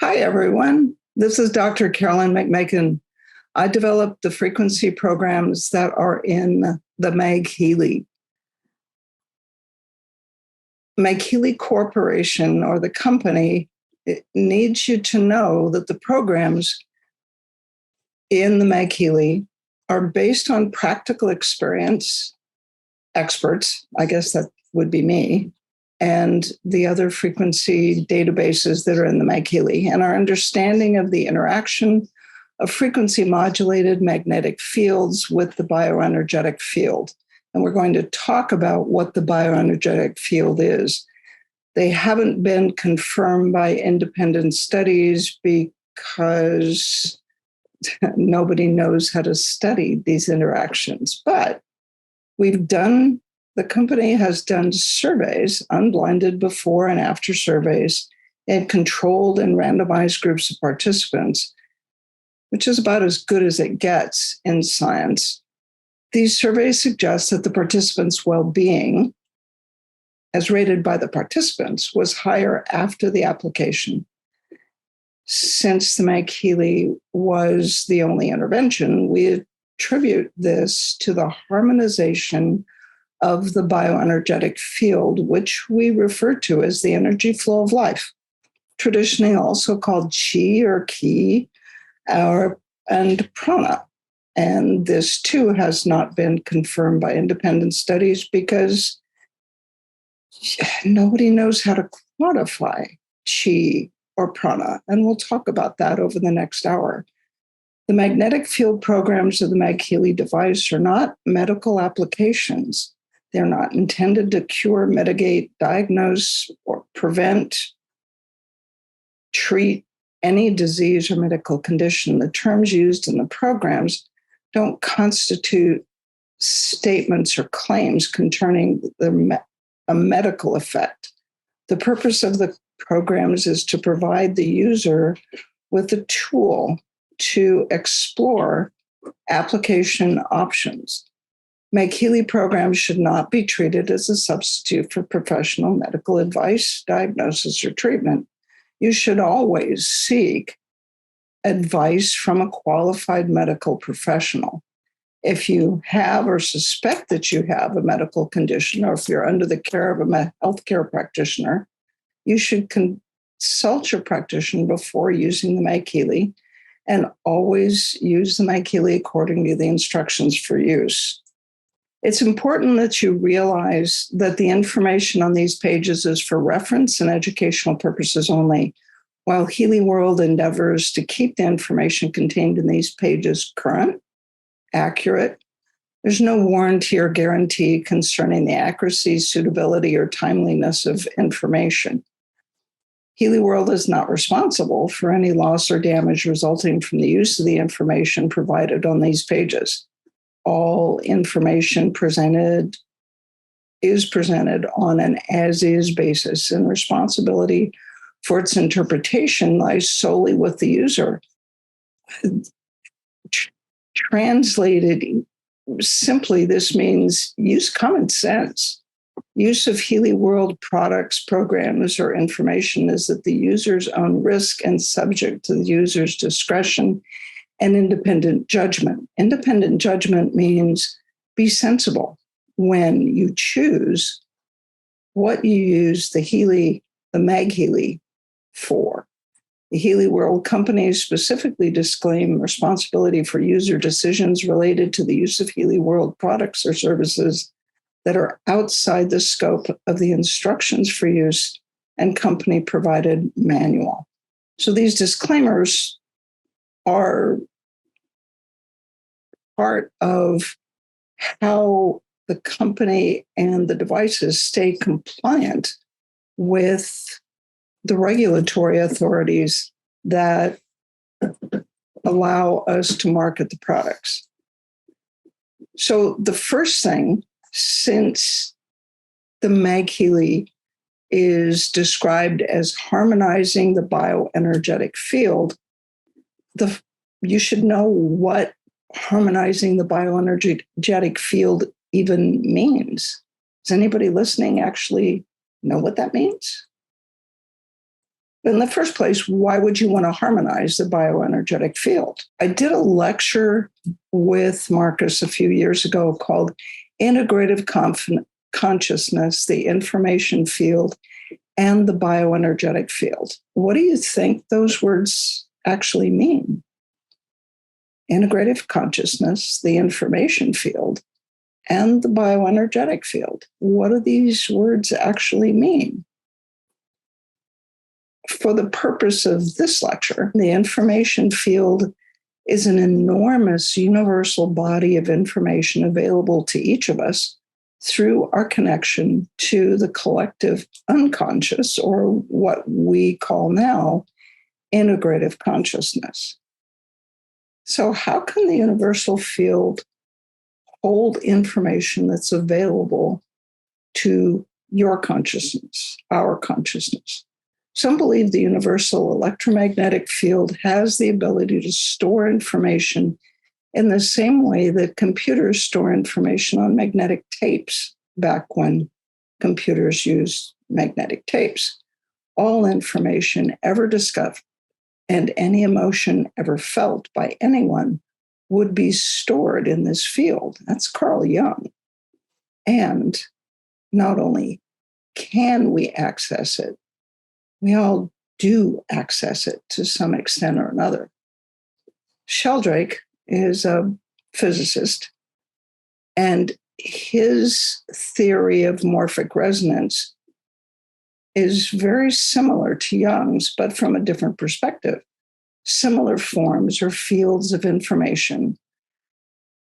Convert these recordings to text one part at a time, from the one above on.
Hi, everyone. This is Dr. Carolyn McMakin. I developed the frequency programs that are in the MagHealy. MagHealy Corporation, or the company, it needs you to know that the programs in the MagHealy are based on practical experience, experts, I guess that would be me, and the other frequency databases that are in the MagHealy, and our understanding of the interaction of frequency modulated magnetic fields with the bioenergetic field. And we're going to talk about what the bioenergetic field is. They haven't been confirmed by independent studies because nobody knows how to study these interactions. But the company has done surveys, unblinded before and after surveys, in controlled and randomized groups of participants, which is about as good as it gets in science. These surveys suggest that the participants' well-being, as rated by the participants, was higher after the application. Since the MagHealy was the only intervention, we attribute this to the harmonization of the bioenergetic field, which we refer to as the energy flow of life, traditionally also called chi or ki, and prana. And this too has not been confirmed by independent studies because nobody knows how to quantify chi or prana. And we'll talk about that over the next hour. The magnetic field programs of the MagHealy device are not medical applications. They're not intended to cure, mitigate, diagnose, or prevent, treat any disease or medical condition. The terms used in the programs don't constitute statements or claims concerning a medical effect. The purpose of the programs is to provide the user with a tool to explore application options. MagHealy programs should not be treated as a substitute for professional medical advice, diagnosis, or treatment. You should always seek advice from a qualified medical professional. If you have or suspect that you have a medical condition, or if you're under the care of a healthcare practitioner, you should consult your practitioner before using the MagHealy, and always use the MagHealy according to the instructions for use. It's important that you realize that the information on these pages is for reference and educational purposes only, while Healy World endeavors to keep the information contained in these pages current, accurate. There's no warranty or guarantee concerning the accuracy, suitability, or timeliness of information. Healy World is not responsible for any loss or damage resulting from the use of the information provided on these pages. All information is presented on an as-is basis, and responsibility for its interpretation lies solely with the user. Translated simply, this means use common sense. Use of Healy World products, programs, or information is at the user's own risk and subject to the user's discretion and independent judgment. Independent judgment means be sensible when you choose what you use the MagHealy for. The Healy World companies specifically disclaim responsibility for user decisions related to the use of Healy World products or services that are outside the scope of the instructions for use and company provided manual. So these disclaimers are part of how the company and the devices stay compliant with the regulatory authorities that allow us to market the products. So the first thing, since the MagHealy is described as harmonizing the bioenergetic field, you should know what harmonizing the bioenergetic field even means. Does anybody listening actually know what that means? In the first place, why would you want to harmonize the bioenergetic field? I did a lecture with Marcus a few years ago called Integrative Consciousness, the Information Field, and the Bioenergetic Field. What do you think those words actually mean? Integrative consciousness, the information field, and the bioenergetic field. What do these words actually mean? For the purpose of this lecture, the information field is an enormous universal body of information available to each of us through our connection to the collective unconscious, or what we call now integrative consciousness. So how can the universal field hold information that's available to your consciousness, our consciousness? Some believe the universal electromagnetic field has the ability to store information in the same way that computers store information on magnetic tapes back when computers used magnetic tapes. All information ever discovered and any emotion ever felt by anyone would be stored in this field. That's Carl Jung. And not only can we access it, we all do access it to some extent or another. Sheldrake is a physicist, and his theory of morphic resonance is very similar to Jung's, but from a different perspective. Similar forms or fields of information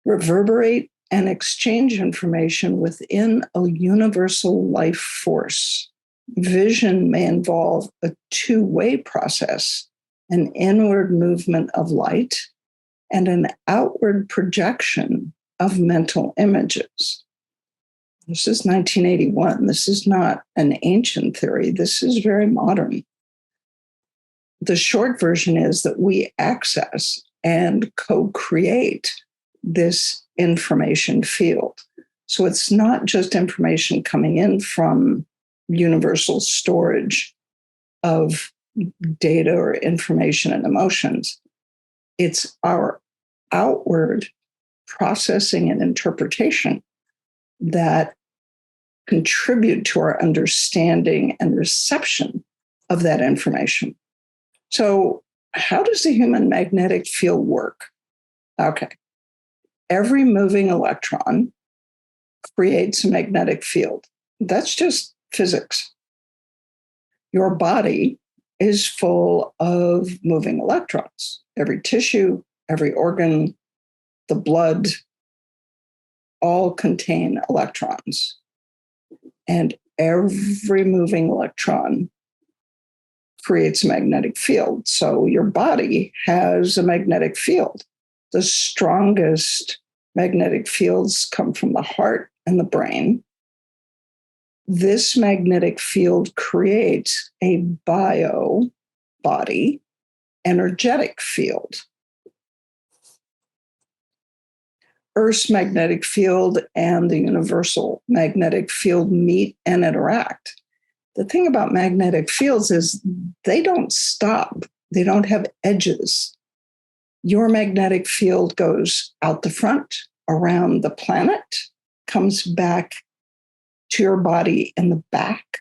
reverberate and exchange information within a universal life force. Vision may involve a two-way process, an inward movement of light and an outward projection of mental images. This is 1981. This is not an ancient theory. This is very modern. The short version is that we access and co-create this information field. So it's not just information coming in from universal storage of data or information and emotions. It's our outward processing and interpretation that contribute to our understanding and reception of that information. So how does the human magnetic field work? Okay. Every moving electron creates a magnetic field. That's just physics. Your body is full of moving electrons. Every tissue, every organ, the blood, all contain electrons. And every moving electron creates a magnetic field. So your body has a magnetic field. The strongest magnetic fields come from the heart and the brain. This magnetic field creates a body energetic field. Earth's magnetic field and the universal magnetic field meet and interact. The thing about magnetic fields is they don't stop. They don't have edges. Your magnetic field goes out the front, around the planet, comes back to your body in the back,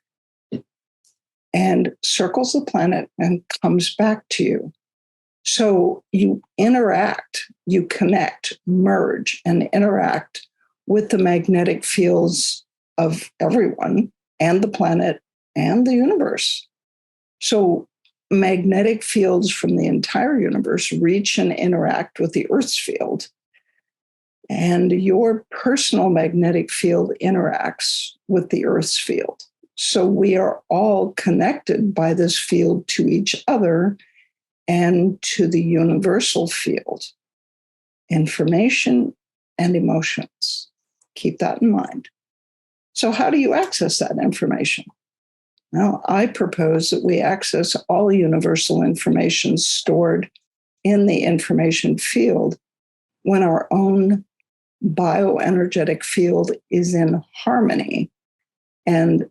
and circles the planet and comes back to you. So you interact, you connect, merge, and interact with the magnetic fields of everyone and the planet and the universe. So magnetic fields from the entire universe reach and interact with the Earth's field. And your personal magnetic field interacts with the Earth's field. So we are all connected by this field to each other and to the universal field, information and emotions. Keep that in mind. So how do you access that information? Well, I propose that we access all universal information stored in the information field when our own bioenergetic field is in harmony and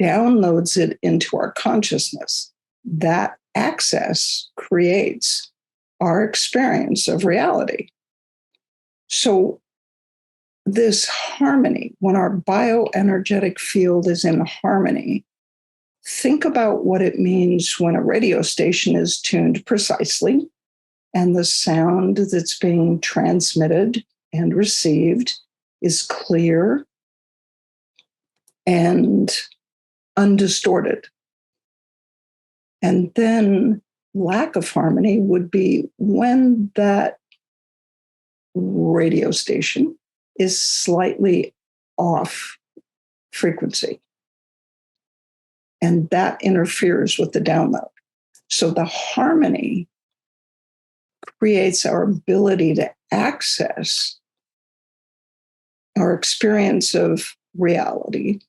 downloads it into our consciousness. that access creates our experience of reality. So this harmony, when our bioenergetic field is in harmony, think about what it means when a radio station is tuned precisely and the sound that's being transmitted and received is clear and undistorted. And then lack of harmony would be when that radio station is slightly off frequency. And that interferes with the download. So the harmony creates our ability to access our experience of reality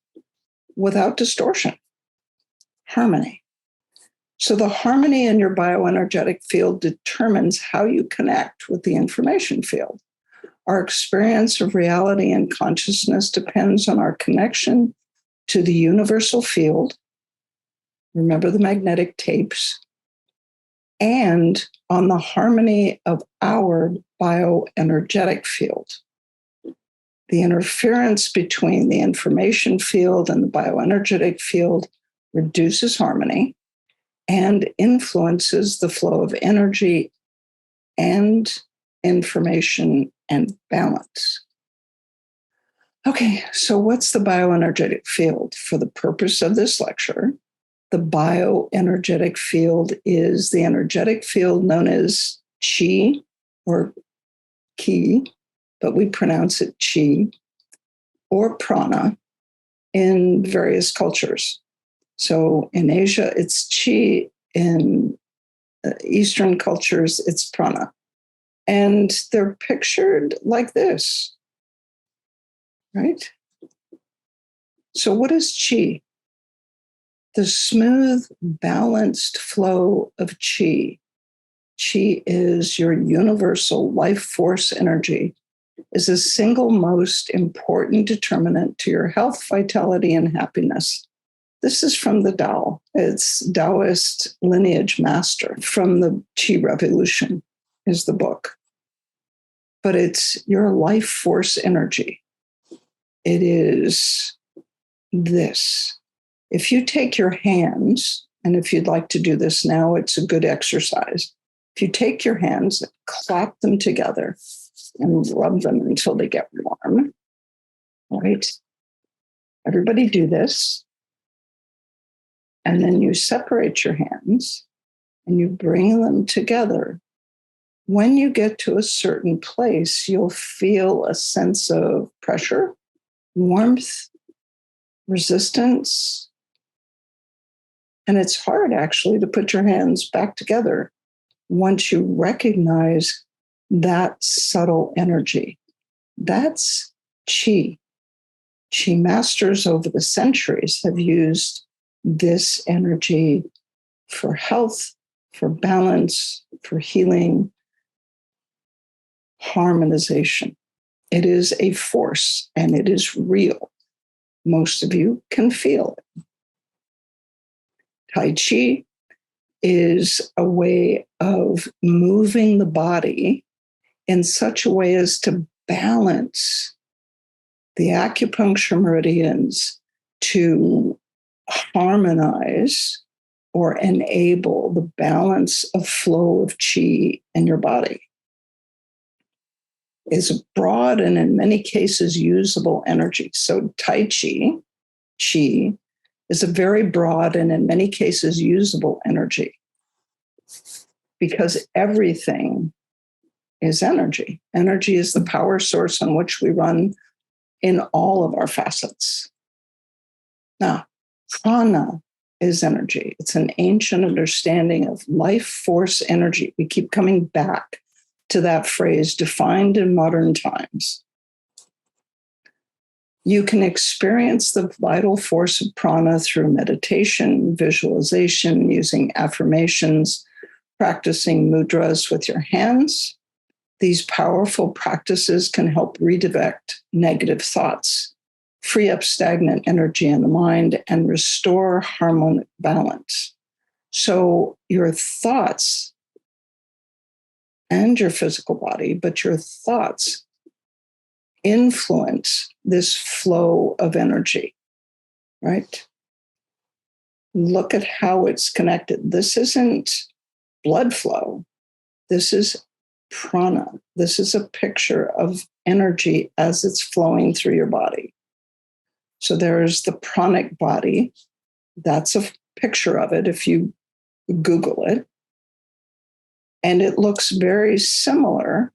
without distortion. Harmony. So the harmony in your bioenergetic field determines how you connect with the information field. Our experience of reality and consciousness depends on our connection to the universal field. Remember the magnetic tapes, and on the harmony of our bioenergetic field. The interference between the information field and the bioenergetic field reduces harmony and influences the flow of energy and information and balance. Okay, so what's the bioenergetic field? For the purpose of this lecture, the bioenergetic field is the energetic field known as chi or ki, but we pronounce it chi, or prana in various cultures. So in Asia, it's chi. In Eastern cultures, it's prana. And they're pictured like this, right? So what is chi? The smooth, balanced flow of chi. Chi is your universal life force energy, is the single most important determinant to your health, vitality, and happiness. This is from the Tao. It's Taoist lineage master. From the Qi Revolution is the book. But it's your life force energy. It is this. If you take your hands, and if you'd like to do this now, it's a good exercise. If you take your hands, clap them together and rub them until they get warm. All right? Everybody do this. And then you separate your hands and you bring them together. When you get to a certain place, you'll feel a sense of pressure, warmth, resistance. And it's hard actually to put your hands back together once you recognize that subtle energy. That's chi. Chi masters over the centuries have used this energy for health, for balance, for healing, harmonization. It is a force and it is real. Most of you can feel it. Tai Chi is a way of moving the body in such a way as to balance the acupuncture meridians to harmonize or enable the balance of flow of chi in your body. It's a broad and in many cases usable energy. So Tai Chi is a very broad and in many cases usable energy because everything is energy. Energy is the power source on which we run in all of our facets. Now, Prana is energy. It's an ancient understanding of life force energy. We keep coming back to that phrase, defined in modern times. You can experience the vital force of prana through meditation, visualization, using affirmations, practicing mudras with your hands. These powerful practices can help redirect negative thoughts, free up stagnant energy in the mind, and restore harmonic balance. So your thoughts and your physical body, but your thoughts influence this flow of energy, right? Look at how it's connected. This isn't blood flow. This is prana. This is a picture of energy as it's flowing through your body. So there's the pranic body. That's a picture of it if you Google it. And it looks very similar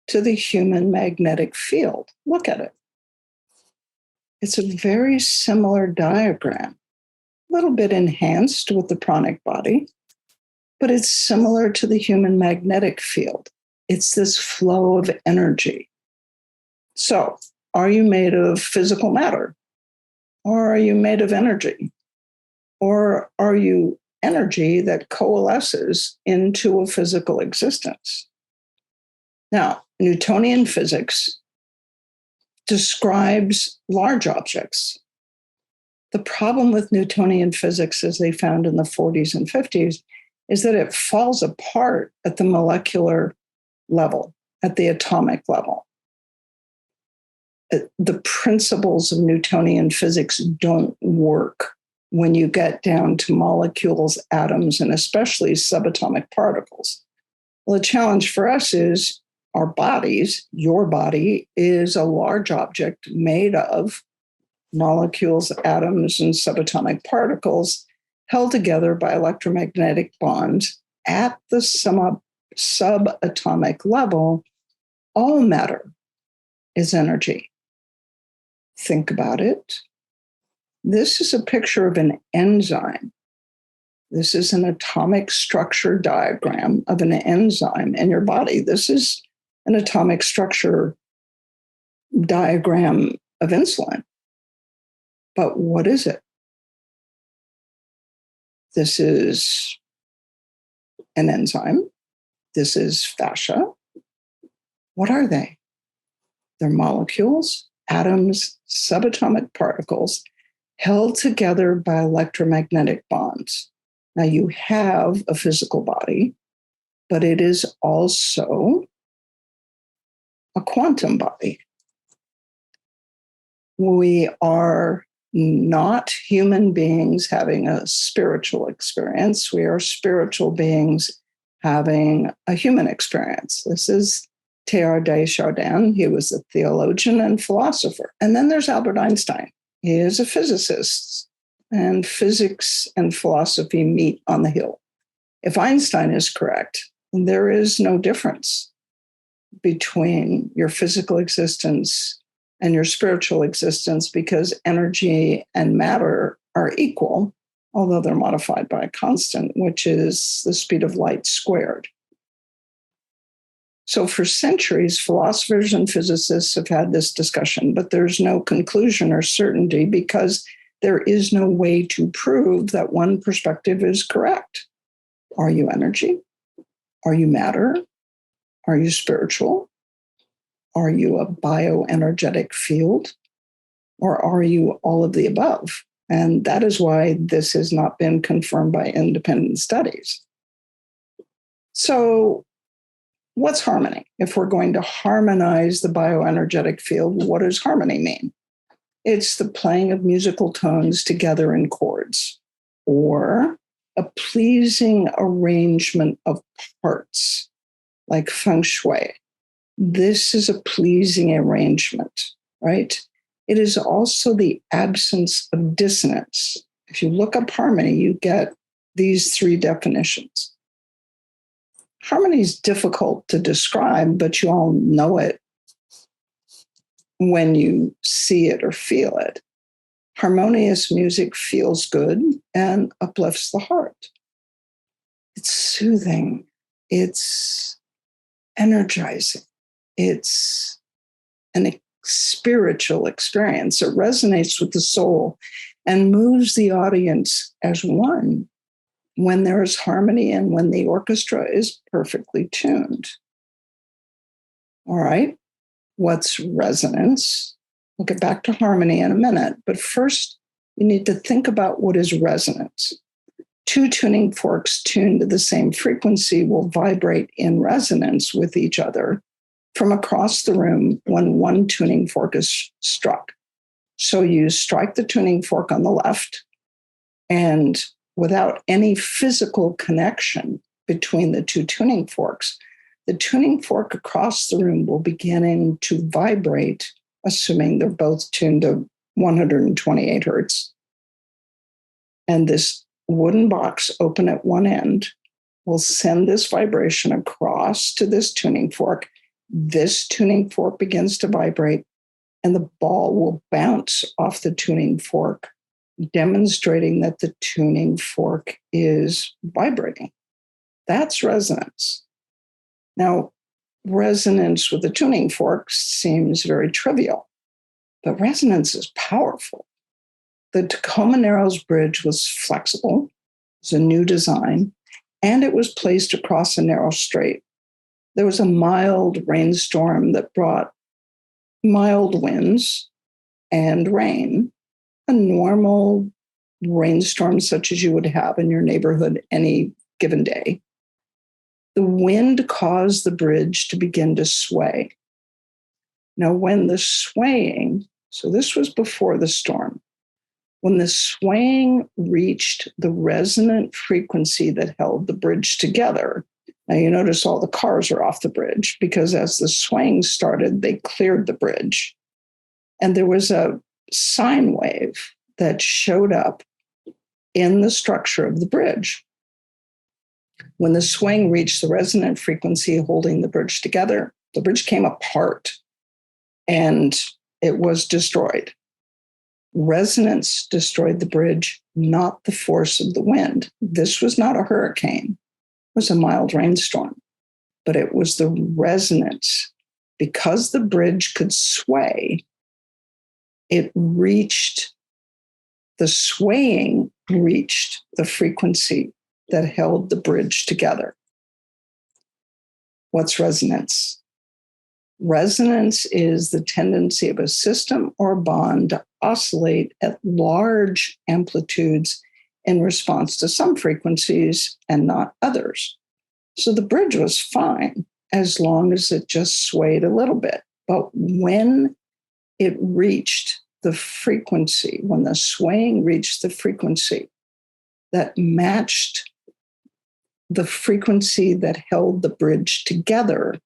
to the human magnetic field. Look at it. It's a very similar diagram, a little bit enhanced with the pranic body, but it's similar to the human magnetic field. It's this flow of energy. So, are you made of physical matter? Or are you made of energy? Or are you energy that coalesces into a physical existence? Now, Newtonian physics describes large objects. The problem with Newtonian physics, as they found in the 40s and 50s, is that it falls apart at the molecular level, at the atomic level. The principles of Newtonian physics don't work when you get down to molecules, atoms, and especially subatomic particles. Well, the challenge for us is our bodies. Your body is a large object made of molecules, atoms, and subatomic particles held together by electromagnetic bonds at the subatomic level. All matter is energy. Think about it. This is a picture of an enzyme. This is an atomic structure diagram of an enzyme in your body. This is an atomic structure diagram of insulin. But what is it? This is an enzyme. This is fascia. What are they? They're molecules, atoms, subatomic particles held together by electromagnetic bonds. Now you have a physical body, but it is also a quantum body. We are not human beings having a spiritual experience. We are spiritual beings having a human experience. This is Teilhard de Chardin. He was a theologian and philosopher. And then there's Albert Einstein. He is a physicist, and physics and philosophy meet on the hill. If Einstein is correct, there is no difference between your physical existence and your spiritual existence, because energy and matter are equal, although they're modified by a constant, which is the speed of light squared. So for centuries, philosophers and physicists have had this discussion, but there's no conclusion or certainty because there is no way to prove that one perspective is correct. Are you energy? Are you matter? Are you spiritual? Are you a bioenergetic field? Or are you all of the above? And that is why this has not been confirmed by independent studies. So what's harmony? If we're going to harmonize the bioenergetic field, what does harmony mean? It's the playing of musical tones together in chords, or a pleasing arrangement of parts, like feng shui. This is a pleasing arrangement, right? It is also the absence of dissonance. If you look up harmony, you get these three definitions. Harmony is difficult to describe, but you all know it when you see it or feel it. Harmonious music feels good and uplifts the heart. It's soothing. It's energizing. It's an spiritual experience. It resonates with the soul and moves the audience as one when there is harmony and when the orchestra is perfectly tuned. All right, what's resonance? We'll get back to harmony in a minute, but first you need to think about what is resonance. two tuning forks tuned to the same frequency will vibrate in resonance with each other from across the room when one tuning fork is struck. So you strike the tuning fork on the left, and without any physical connection between the two tuning forks, the tuning fork across the room will begin to vibrate, assuming they're both tuned to 128 hertz. And this wooden box open at one end will send this vibration across to this tuning fork. This tuning fork begins to vibrate, and the ball will bounce off the tuning fork, demonstrating that the tuning fork is vibrating. That's resonance. Now, resonance with the tuning fork seems very trivial, but resonance is powerful. The Tacoma Narrows Bridge was flexible, it was a new design, and it was placed across a narrow strait. There was a mild rainstorm that brought mild winds and rain, a normal rainstorm such as you would have in your neighborhood any given day. The wind caused the bridge to begin to sway. Now, when the swaying, so this was before the storm, when the swaying reached the resonant frequency that held the bridge together, now you notice all the cars are off the bridge because as the swaying started, they cleared the bridge. And there was a sine wave that showed up in the structure of the bridge. When the swing reached the resonant frequency holding the bridge together, the bridge came apart and it was destroyed. Resonance destroyed the bridge, not the force of the wind. This was not a hurricane. It was a mild rainstorm, but it was the resonance. Because the bridge could sway, it reached, the swaying reached the frequency that held the bridge together. What's resonance? Resonance is the tendency of a system or bond to oscillate at large amplitudes in response to some frequencies and not others. So the bridge was fine as long as it just swayed a little bit. But when it reached the frequency, when the swaying reached the frequency that matched the frequency that held the bridge together,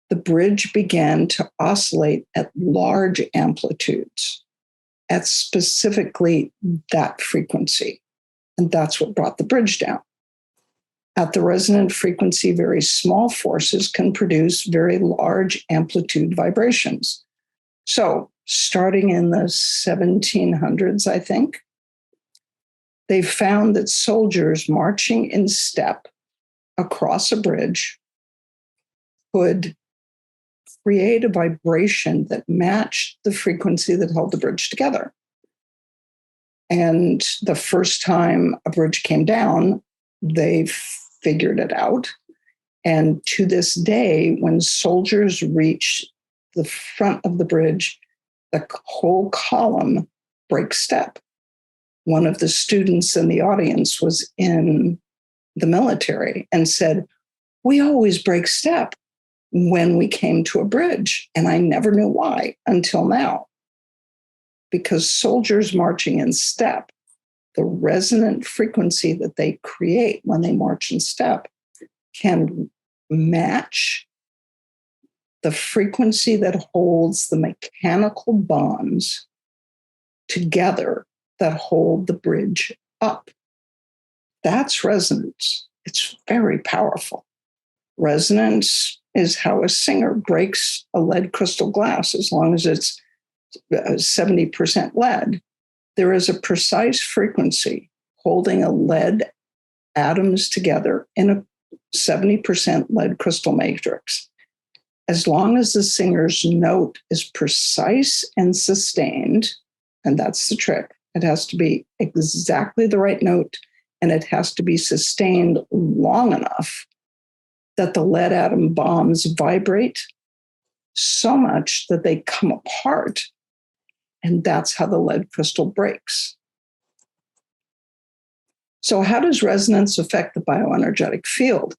the bridge began to oscillate at large amplitudes at specifically that frequency. And that's what brought the bridge down. At the resonant frequency, very small forces can produce very large amplitude vibrations. So, starting in the 1700s, I think, they found that soldiers marching in step across a bridge could create a vibration that matched the frequency that held the bridge together. And the first time a bridge came down, they figured it out. And to this day, when soldiers reach the front of the bridge, the whole column breaks step. One of the students in the audience was in the military and said, "We always break step when we came to a bridge. And I never knew why until now." Because soldiers marching in step, the resonant frequency that they create when they march in step can match the frequency that holds the mechanical bonds together that hold the bridge up. That's resonance. It's very powerful. Resonance is how a singer breaks a lead crystal glass as long as it's 70% lead. There is a precise frequency holding a lead atoms together in a 70% lead crystal matrix. As long as the singer's note is precise and sustained, and that's the trick, it has to be exactly the right note, and it has to be sustained long enough that the lead atom bombs vibrate so much that they come apart. And that's how the lead crystal breaks. So how does resonance affect the bioenergetic field?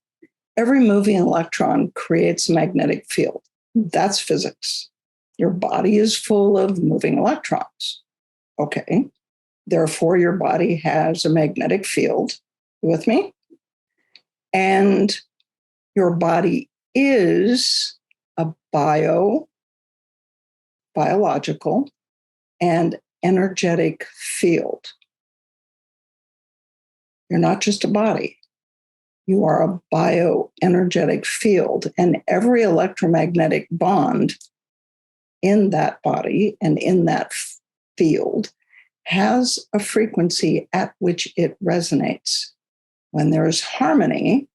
Every moving electron creates a magnetic field. That's physics. Your body is full of moving electrons. Okay. Therefore, your body has a magnetic field. You with me? And your body is a biological, and energetic field. You're not just a body. You are a bioenergetic field, and every electromagnetic bond in that body and in that field has a frequency at which it resonates. When there is harmony,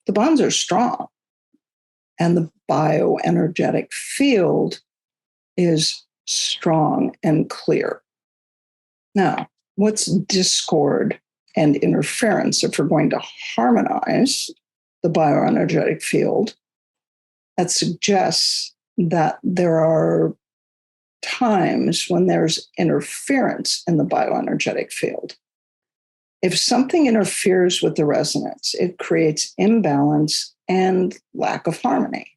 the bonds are strong, and the bioenergetic field is strong and clear. Now, what's discord and interference? If we're going to harmonize the bioenergetic field, that suggests that there are times when there's interference in the bioenergetic field. If something interferes with the resonance, it creates imbalance and lack of harmony.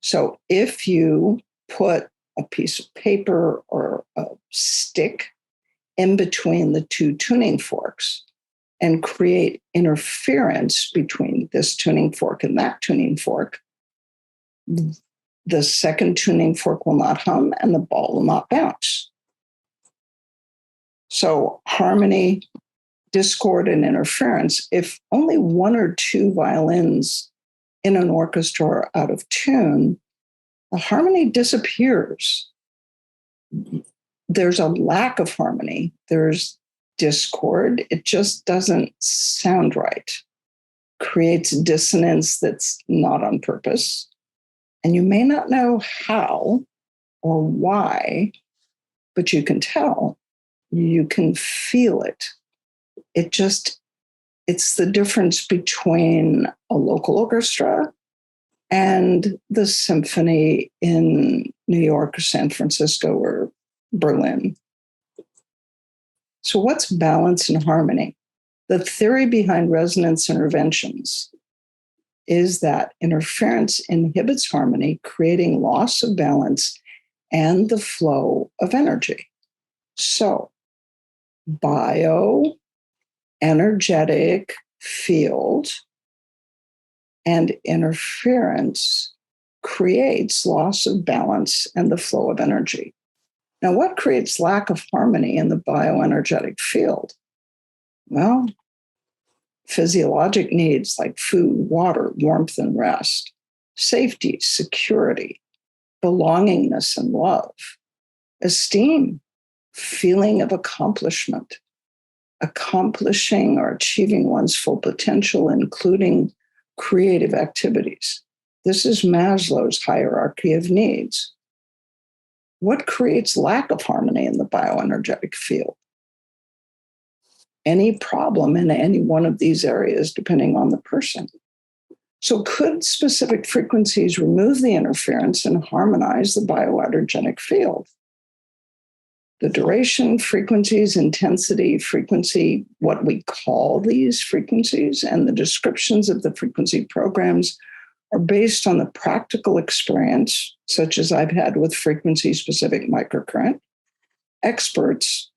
So if you put a piece of paper or a stick in between the two tuning forks and create interference between this tuning fork and that tuning fork, the second tuning fork will not hum and the ball will not bounce. So harmony, discord, and interference, if only one or two violins in an orchestra are out of tune, the harmony disappears. There's a lack of harmony. There's discord. It just doesn't sound right. Creates dissonance that's not on purpose. And you may not know how or why, but you can tell. You can feel it. It's the difference between a local orchestra and the symphony in New York or San Francisco or Berlin. So what's balance and harmony? The theory behind resonance interventions is that interference inhibits harmony, creating loss of balance and the flow of energy. So bioenergetic field and interference creates loss of balance and the flow of energy. Now, what creates lack of harmony in the bioenergetic field? Well, physiologic needs like food, water, warmth, and rest, safety, security, belongingness and love, esteem, feeling of accomplishment, accomplishing or achieving one's full potential, including creative activities. This is Maslow's hierarchy of needs. What creates lack of harmony in the bioenergetic field? Any problem in any one of these areas, depending on the person. So could specific frequencies remove the interference and harmonize the bioenergetic field? The duration, frequencies, intensity, frequency, what we call these frequencies, and the descriptions of the frequency programs are based on the practical experience, such as I've had with frequency-specific microcurrent experts,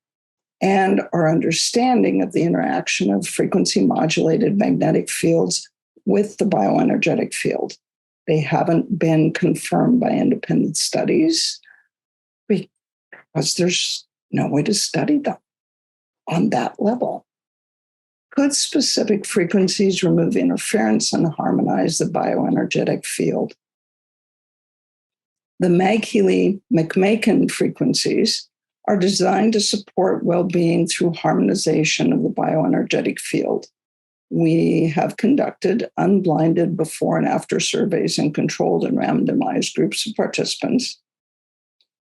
and our understanding of the interaction of frequency-modulated magnetic fields with the bioenergetic field. They haven't been confirmed by independent studies because there's no way to study them on that level. Could specific frequencies remove interference and harmonize the bioenergetic field? The MagHealy McMakin frequencies are designed to support well-being through harmonization of the bioenergetic field. We have conducted unblinded before and after surveys in controlled and randomized groups of participants.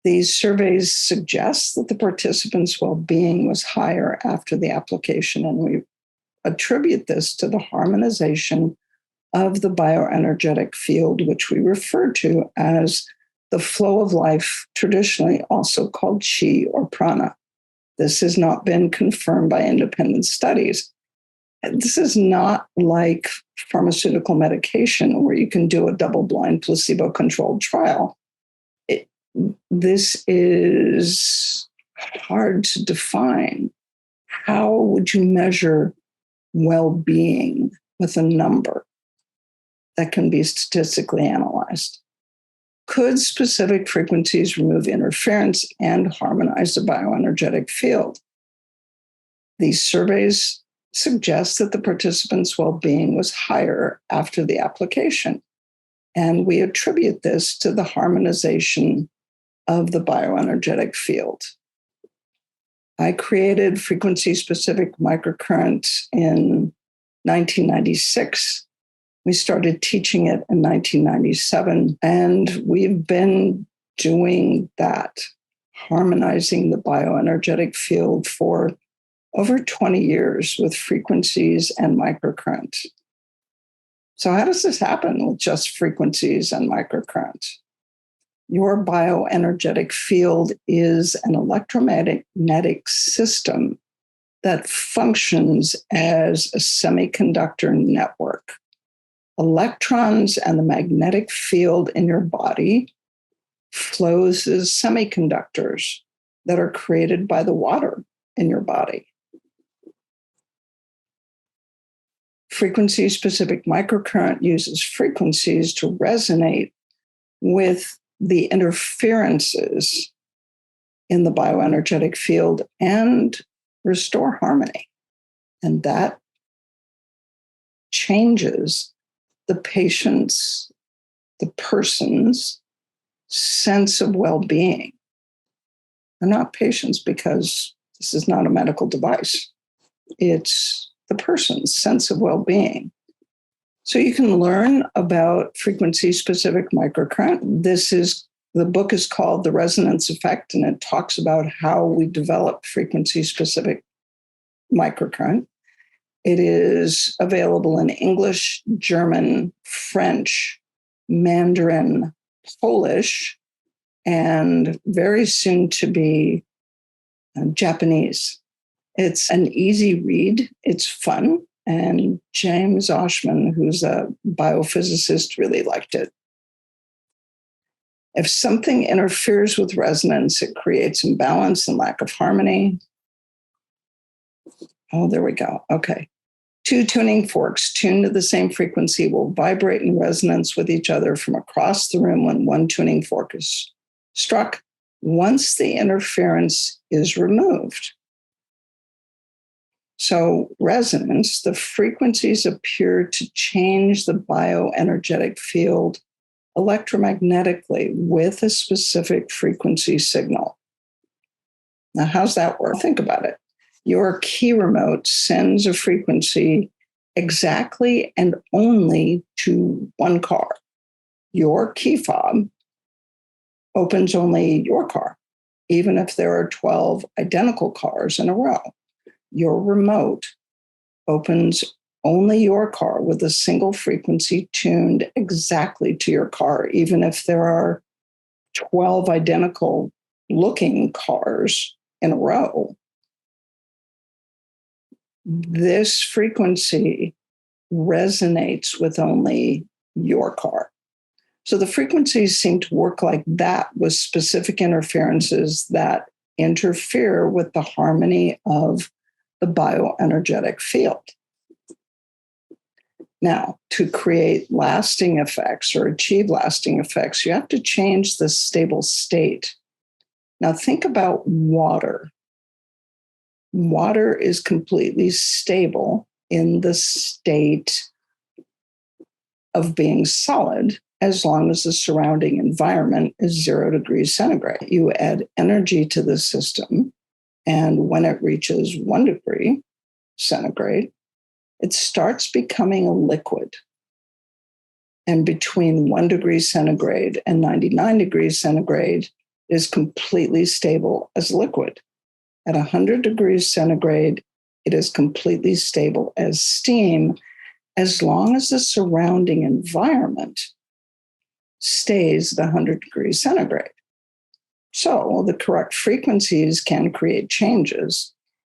These surveys suggest that the participants' well-being was higher after the application, and we attribute this to the harmonization of the bioenergetic field, which we refer to as the flow of life, traditionally also called chi or prana. This has not been confirmed by independent studies. This is not like pharmaceutical medication where you can do a double-blind placebo-controlled trial. This is hard to define. How would you measure well-being with a number that can be statistically analyzed? Could specific frequencies remove interference and harmonize the bioenergetic field? These surveys suggest that the participants' well-being was higher after the application. And we attribute this to the harmonization of the bioenergetic field. I created frequency-specific microcurrent in 1996. We started teaching it in 1997, and we've been doing that, harmonizing the bioenergetic field for over 20 years with frequencies and microcurrent. So how does this happen with just frequencies and microcurrent? Your bioenergetic field is an electromagnetic system that functions as a semiconductor network. Electrons and the magnetic field in your body flows as semiconductors that are created by the water in your body. Frequency-specific microcurrent uses frequencies to resonate with the interferences in the bioenergetic field and restore harmony. And that changes the patient's, the person's sense of well-being. They're not patients because this is not a medical device. It's the person's sense of well-being. So you can learn about frequency-specific microcurrent. The book is called The Resonance Effect, and it talks about how we develop frequency-specific microcurrent. It is available in English, German, French, Mandarin, Polish, and very soon to be Japanese. It's an easy read. It's fun. And James Oshman, who's a biophysicist, really liked it. If something interferes with resonance, it creates imbalance and lack of harmony. Oh, there we go. Okay. Two tuning forks tuned to the same frequency will vibrate in resonance with each other from across the room when one tuning fork is struck, once the interference is removed. So resonance, the frequencies appear to change the bioenergetic field electromagnetically with a specific frequency signal. Now, how's that work? Think about it. Your key remote sends a frequency exactly and only to one car. Your key fob opens only your car, even if there are 12 identical cars in a row. Your remote opens only your car with a single frequency tuned exactly to your car, even if there are 12 identical looking cars in a row. This frequency resonates with only your car. So the frequencies seem to work like that with specific interferences that interfere with the harmony of the bioenergetic field. Now, to create lasting effects or achieve lasting effects, you have to change the stable state. Now, think about water. Water is completely stable in the state of being solid as long as the surrounding environment is 0 degrees centigrade. You add energy to the system, and when it reaches 1 degree centigrade, it starts becoming a liquid. And between 1 degree centigrade and 99 degrees centigrade is completely stable as liquid. At 100 degrees centigrade, it is completely stable as steam as long as the surrounding environment stays at 100 degrees centigrade. So the correct frequencies can create changes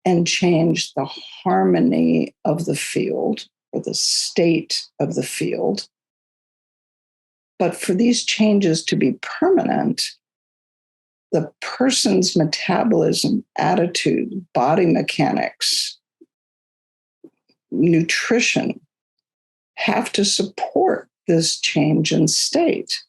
and change the harmony of the field or the state of the field. But for these changes to be permanent, the person's metabolism, attitude, body mechanics, nutrition have to support this change in state.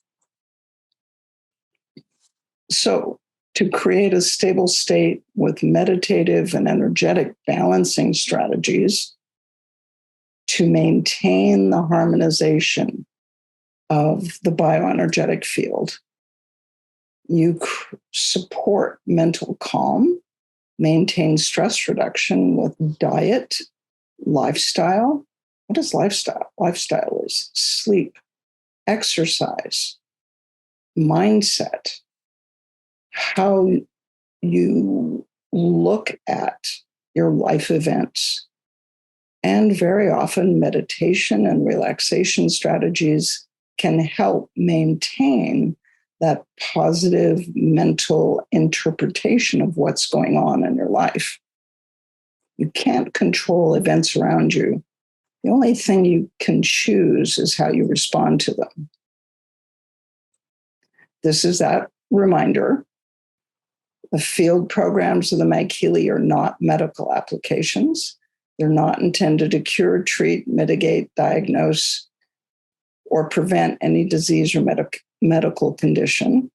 So, to create a stable state with meditative and energetic balancing strategies to maintain the harmonization of the bioenergetic field, you support mental calm, maintain stress reduction with diet, lifestyle. What is lifestyle? Lifestyle is sleep, exercise, mindset, how you look at your life events. And very often, meditation and relaxation strategies can help maintain that positive mental interpretation of what's going on in your life. You can't control events around you. The only thing you can choose is how you respond to them. This is that reminder. The field programs of the MagHealy are not medical applications. They're not intended to cure, treat, mitigate, diagnose, or prevent any disease or medical condition.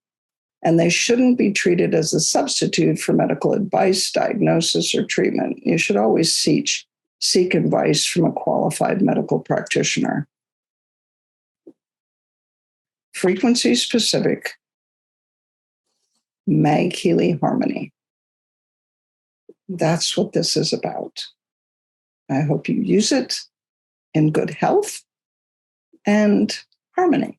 And they shouldn't be treated as a substitute for medical advice, diagnosis, or treatment. You should always seek advice from a qualified medical practitioner. Frequency-specific MagHealy harmony. That's what this is about. I hope you use it in good health and harmony.